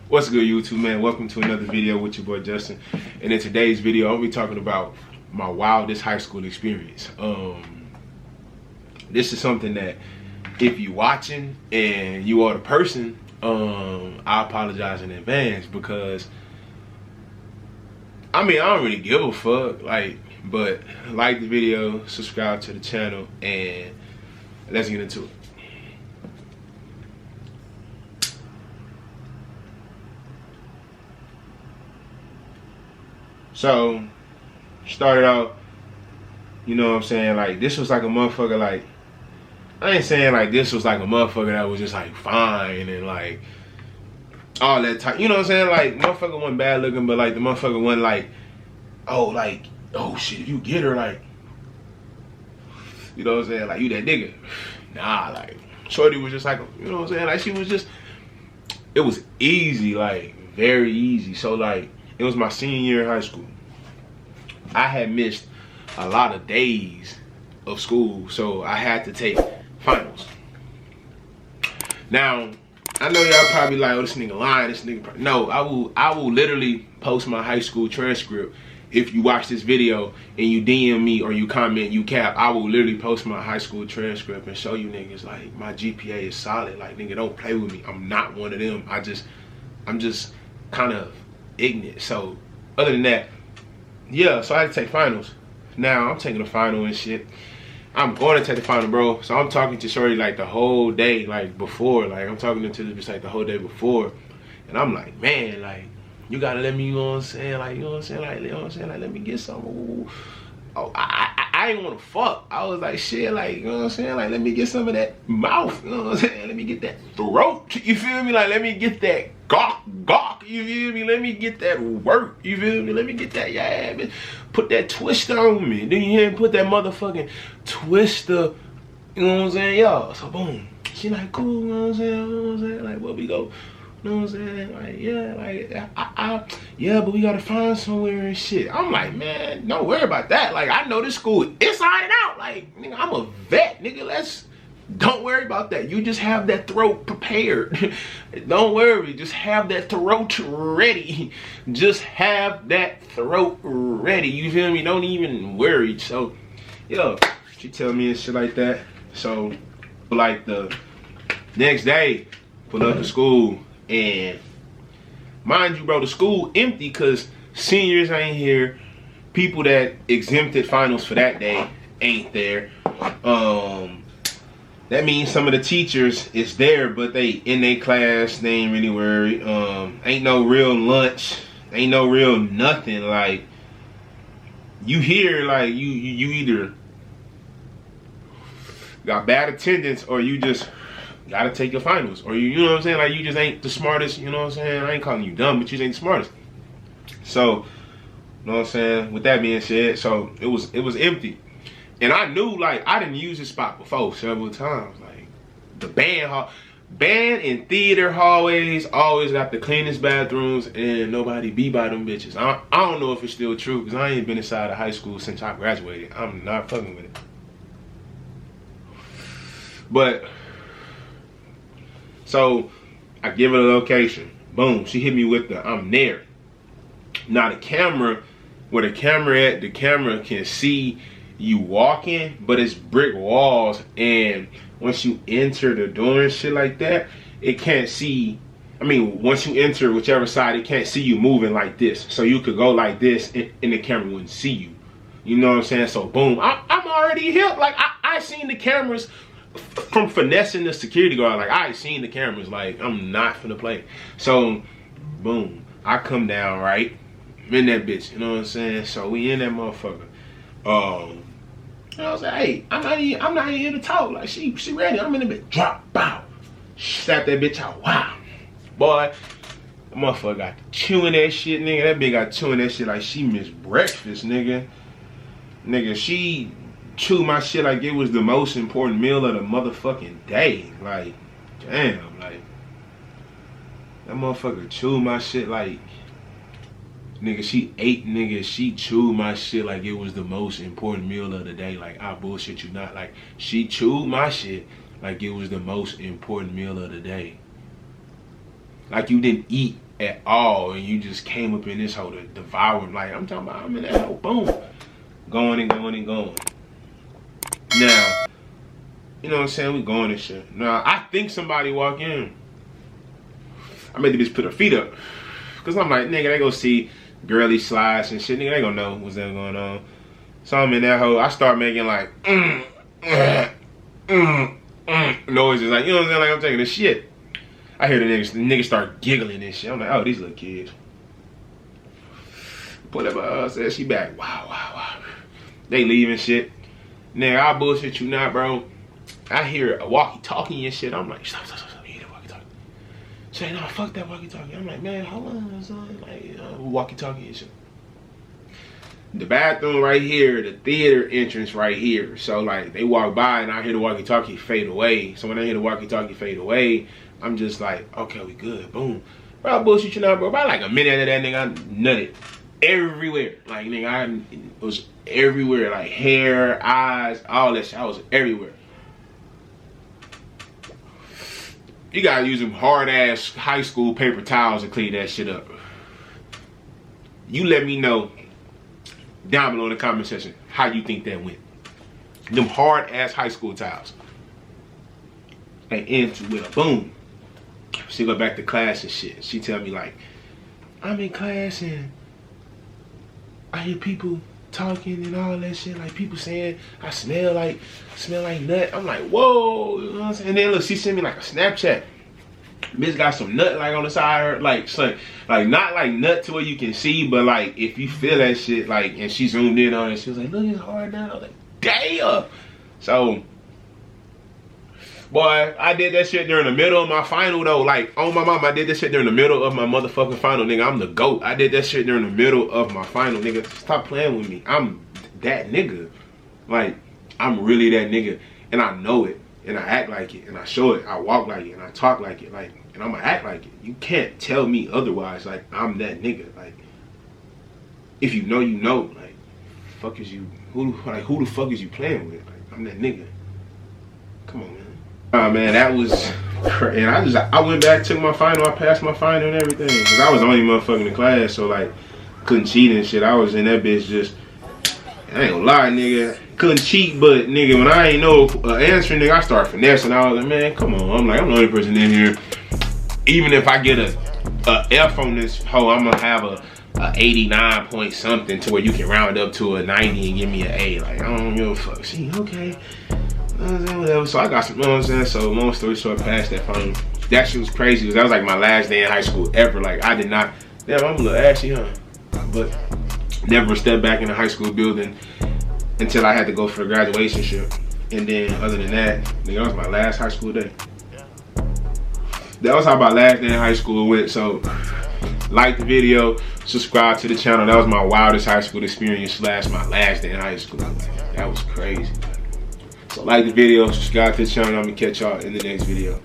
What's good, YouTube, man? Welcome to another video with your boy Justin. And in today's video, I'll be talking about my wildest high school experience. This is something that if you're watching and you are the person, I apologize in advance because I don't really give a fuck. But like the video, subscribe to the channel, and let's get into it. So, started out, you know what I'm saying, like, this was like a motherfucker, like, I ain't saying like this was like a motherfucker that was just like fine and like all that type, you know what I'm saying, like, motherfucker wasn't bad looking, but like the motherfucker wasn't like, oh shit, if you get her, like, you know what I'm saying, like, you that nigga. Nah, like, shorty was just like, you know what I'm saying, like, she was just, it was easy, like, very easy. So like, it was my senior year in high school. I had missed a lot of days of school, so I had to take finals. Now, I know y'all probably like, oh, this nigga lying, this nigga. No, I will literally post my high school transcript. If you watch this video and you DM me or you comment, you cap, I will literally post my high school transcript and show you niggas like my GPA is solid. Like, nigga, don't play with me. I'm not one of them. I'm just kind of ignorant. So other than that, yeah, so I had to take finals. Now I'm taking a final and shit. I'm going to take the final, bro. So I'm talking to shorty like the whole day, like before, like I'm talking to this bitch like the whole day before, and I'm like, man, like, you gotta let me, you know what I'm saying, like, you know what I'm saying, like, you know what I'm saying, like, let me get some. Ooh. Oh, I ain't want to fuck. I was like, shit, like, you know what I'm saying, like, let me get some of that mouth, you know what I'm saying, let me get that throat, you feel me, like, let me get that gawk, you feel me, let me get that work, you feel me, let me get that, yeah, man. Put that twister on me, then you hear me put that motherfucking twister, you know what I'm saying, y'all. So boom, she like, cool, you know what I'm saying, you know what I'm saying, like, where we go, you know what I'm saying, like, yeah, like, yeah, but we gotta find somewhere and shit. I'm like, man, don't worry about that, like, I know this school inside out, like, nigga, I'm a vet, nigga, don't worry about that. You just have that throat prepared. Don't worry, just have that throat ready. Just have that throat ready. You feel me? Don't even worry. So, yo, she tell me and shit like that. So, like, the next day, pull up to school, and mind you, bro, the school empty because seniors ain't here. People that exempted finals for that day ain't there. That means some of the teachers is there, but they in their class, they ain't really worried. Ain't no real lunch, ain't no real nothing. Like, you here, like, you either got bad attendance or you just gotta take your finals, or you know what I'm saying, like, you just ain't the smartest, you know what I'm saying. I ain't calling you dumb, but you ain't the smartest. So, you know what I'm saying, with that being said, so it was empty. And I knew, like, I didn't use this spot before several times. Like, the band and theater hallways always got the cleanest bathrooms, and nobody be by them bitches. I don't know if it's still true, because I ain't been inside of high school since I graduated. I'm not fucking with it. But, so, I give her the location. Boom, she hit me with the, I'm there. Now the camera, where the camera at, the camera can see you walking, but it's brick walls, and once you enter the door and shit like that, it can't see, once you enter whichever side, it can't see you moving like this. So you could go like this and the camera wouldn't see you. You know what I'm saying? So boom, I'm already hip. Like, I seen the cameras from finessing the security guard. Like, I seen the cameras. Like, I'm not finna play. So boom, I come down, right? I'm in that bitch, you know what I'm saying? So we in that motherfucker. You know what I'm saying? Hey, I'm not here to talk. Like, she ready. I'm in the bitch. Drop, bow. Slap that bitch out. Wow. Boy, that motherfucker got chewing that shit, nigga. That bitch got chewing that shit like she missed breakfast, nigga. Nigga, she chewed my shit like it was the most important meal of the motherfucking day. Like, damn, like, that motherfucker chewed my shit like, nigga, she chewed my shit like it was the most important meal of the day. Like, I bullshit you not. Like, she chewed my shit like it was the most important meal of the day. Like, you didn't eat at all, and you just came up in this hole to devour him. Like, I'm talking about, I'm in that hole, boom, going and going and going. Now, you know what I'm saying, we going and shit. Now, I think somebody walk in. I made the bitch put her feet up. Cause I'm like, nigga, they go see girly slides and shit. Nigga, they gonna know what's that going on. So I'm in that hole. I start making like, noises. Like, you know what I'm saying? Like, I'm taking a shit. I hear the niggas start giggling and shit. I'm like, oh, these little kids. Pull up, said she back. Wow. They leaving shit. Nigga, I bullshit you not, bro. I hear a walkie-talkie and shit. I'm like, stop. You hear the walkie-talkie? Say, no, fuck that walkie-talkie. I'm like, man, hold on, son. Like, walkie-talkie and shit. The bathroom right here, the theater entrance right here. So, like, they walk by and I hear the walkie-talkie fade away. So when I hear the walkie-talkie fade away, I'm just like, okay, we good. Boom. Bro, I bullshit you not, bro. About like a minute after that, nigga, I nutted everywhere. Like, nigga, it was everywhere. Like, hair, eyes, all that shit. I was everywhere. You gotta use them hard-ass high school paper towels to clean that shit up. You let me know down below in the comment section how you think that went. Them hard-ass high school towels. And into with a boom. She go back to class and shit. She tell me like, I'm in class and I hear people talking and all that shit. Like people saying I smell like nut. I'm like, whoa, you know what I'm saying? And then look, she sent me like a Snapchat. Bitch got some nut like on the side of her, like not like nut to where you can see, but like if you feel that shit, like, and she zoomed in on it, she was like, look, it's hard now. I was like, damn. So, boy, I did that shit during the middle of my final though. Like, oh my mom, I did that shit during the middle of my motherfucking final, nigga. I'm the GOAT. I did that shit during the middle of my final, nigga. Stop playing with me. I'm that nigga. Like, I'm really that nigga. And I know it. And I act like it. And I show it. I walk like it. And I talk like it. Like, and I'm gonna act like it. You can't tell me otherwise. Like, I'm that nigga. Like, if you know, you know. Like, fuck is you? Who the fuck is you playing with? Like, I'm that nigga. Come on, man. Man, that was crazy. And I went back, took my final. I passed my final and everything. Because I was the only motherfucker in the class. So, like, couldn't cheat and shit. I was in that bitch just, I ain't gonna lie, nigga. Couldn't cheat, but, nigga, when I ain't know answering, nigga, I start finessing. I was like, man, come on. I'm like, I'm the only person in here. Even if I get a F on this hoe, I'm gonna have a 89 point something to where you can round up to a 90 and give me an A. Like, I don't give a fuck. See, okay. Whatever. So I got some, you know what I'm saying? So long story short, past that final. That shit was crazy because that was like my last day in high school ever. Like, I did not, damn, I'm a little ashy, huh? But never stepped back in the high school building until I had to go for the graduation trip. And then other than that, nigga, that was my last high school day. That was how my last day in high school went. So like the video, subscribe to the channel. That was my wildest high school experience / my last day in high school. That was crazy. So like the video, subscribe to the channel. I'm gonna catch y'all in the next video.